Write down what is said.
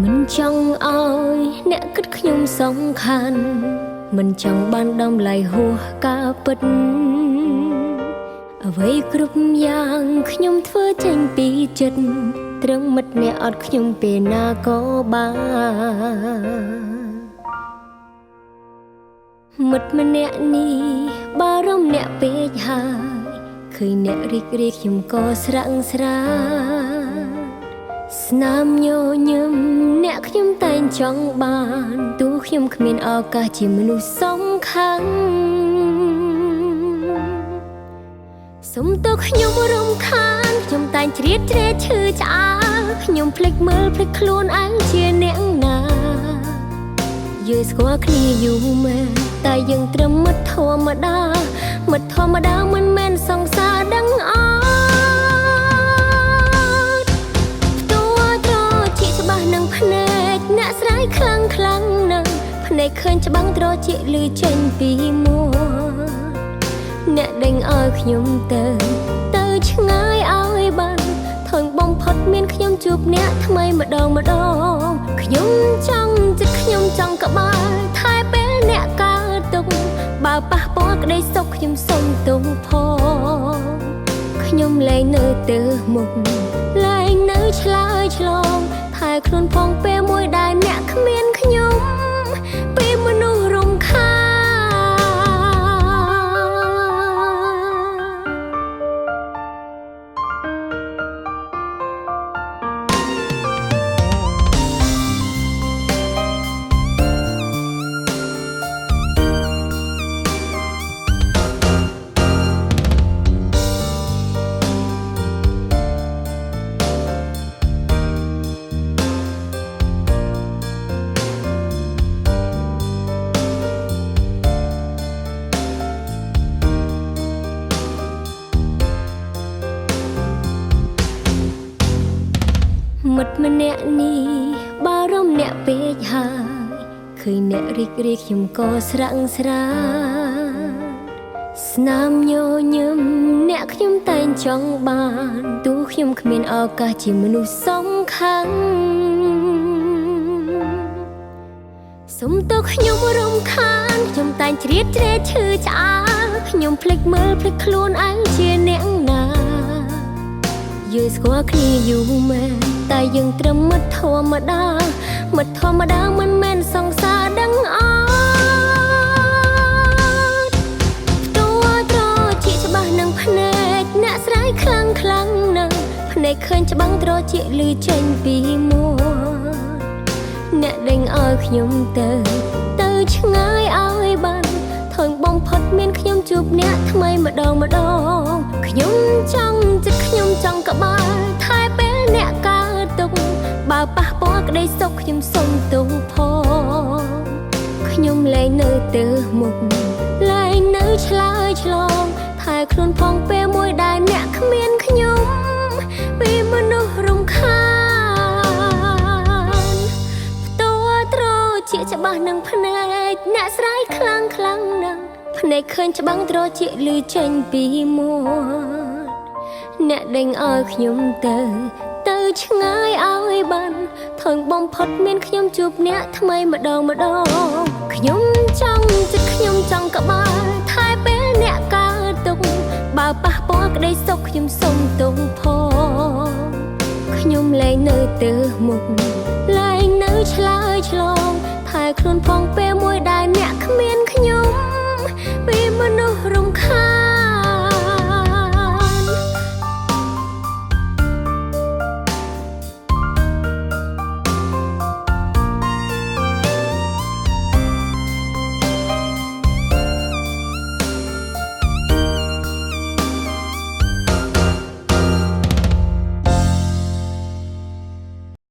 មិនចង់ឲ្យអ្នកគិតខ្ញុំសំខាន់មិនចង់បានដំឡៃហួសការពិតអ្វីគ្រប់យ៉ាងខ្ញុំធ្វើចេញពីចិត្តត្រឹមមិត្តអ្នកអត់ខ្ញុំពេលណាក៏បានមិត្តម្នាក់នេះបារម្ភអ្នកពេកហើយឃើញអ្នករីករាយខ្ញុំក៏ស្រាំងស្រាស្នាមញញឹមអ្នកខ្ញុំតែងចង់បានទោះខ្ញុំគ្មានឱកាសជាមនុស្សសំខាន់សុំទោះខ្ញុំរំខានខ្ញុំតែងជ្រៀតជ្រែឈឺឆ្អាលខ្ញុំភ្លេចមើលភ្លេចខ្លួនឯងជាអ្នកណាយើងស្គាល់គ្នាយូរមែនតែយើងត្រឹមមិត្តធម្មតាមិត្តធម្មតាមិនមែនសង្សារដឹងអត់ផ្ទាល់ត្រជាច្បាស់នឹងភ្នែកអ្នកស្រីខ្លាំងខ្លាំងណាស់ភ្នែកឃើញច្បាំងត្រជាលឺចេញពីមាត់អ្នកដេញឲ្យខ្ញុំទៅឆ្ងាយឲ្យបានធន់បំផុតមានខ្ញុំជួបអ្នកថ្មីម្ដងខ្ញុំចង់ចិត្តខ្ញុំចង់ក្បាលថែពេលអ្នកកើតទុកបើប៉ះពាល់ក្តីសុខខ្ញុំសុំទោសផងខ្ញុំលែងនៅទៅមុខលែងនៅឆ្លើយឆ្លងថែខ្លួនផងពេលមួយដែលអ្នកគ្មានខ្ញុំពីមនុស្សរំខានមិត្តម្នាក់នេះបារម្ភអ្នកពេកហើយឃើញអ្នករីករាយខ្ញុំក៏ស្រាំងស្រាស្នាមញញឹមអ្នកខ្ញុំតែងចង់បានទោះខ្ញុំគ្មានឱកាសជាមនុស្សសំខាន់សុំទោះខ្ញុំរំខានខ្ញុំតែងជ្រៀតជ្រែឈឺឆ្អាលខ្ញុំភ្លេចមើលភ្លេចខ្លួនឯងជាអ្នកណាយើងស្គាល់គ្នាយូរមែនតែយើងត្រឹមមិត្តធម្មតាមិត្តធម្មតាមិនមែនសង្សារដឹងអត់ផ្ទាល់ត្រជាច្បាស់នឹងភ្នែកអ្នកស្រីខ្លាំងខ្លាំងណាស់ភ្នែកឃើញច្បាំងត្រជាលឺចេញពីមាត់អ្នកដេញឲ្យខ្ញុំទៅឆ្ងាយឲ្យបានធន់បំផុតមានខ្ញុំជួបអ្នកថ្មីម្ដងខ្ញុំចង់ចិត្តខ្ញុំចង់ក្បាលថែពេលអ្នកកើតទុកបើប៉ះពាល់ក្តីសុខខ្ញុំសុំទោសផងខ្ញុំលែងនៅទៅមុខលែងនៅឆ្លើយឆ្លងថែខ្លួនផងពេលមួយដែលអ្នកគ្មានខ្ញុំពីមនុស្សរំខានផ្ទាល់ត្រជាច្បាស់នឹងភ្នែកអ្នកស្រីខ្លាំងខ្លាំងណាស់ភ្នែកឃើញច្បាំងត្រជាលឺចេញពីមាត់អ្នកដេញឲ្យខ្ញុំទៅឆ្ងាយឲ្យបានធន់បំផុតមានខ្ញុំជួបអ្នកថ្មីម្ដងខ្ញុំចង់ចិត្តខ្ញុំចង់ក្បាលថែពេលអ្នកកើតទុកបើប៉ះពាល់ក្តីសុខខ្ញុំសុំទោសផងខ្ញុំលែងនៅទៅមុខលែងនៅឆ្លើយឆ្លងថែខ្លួនផងពេលមួយដែលអ្នកគ្មាន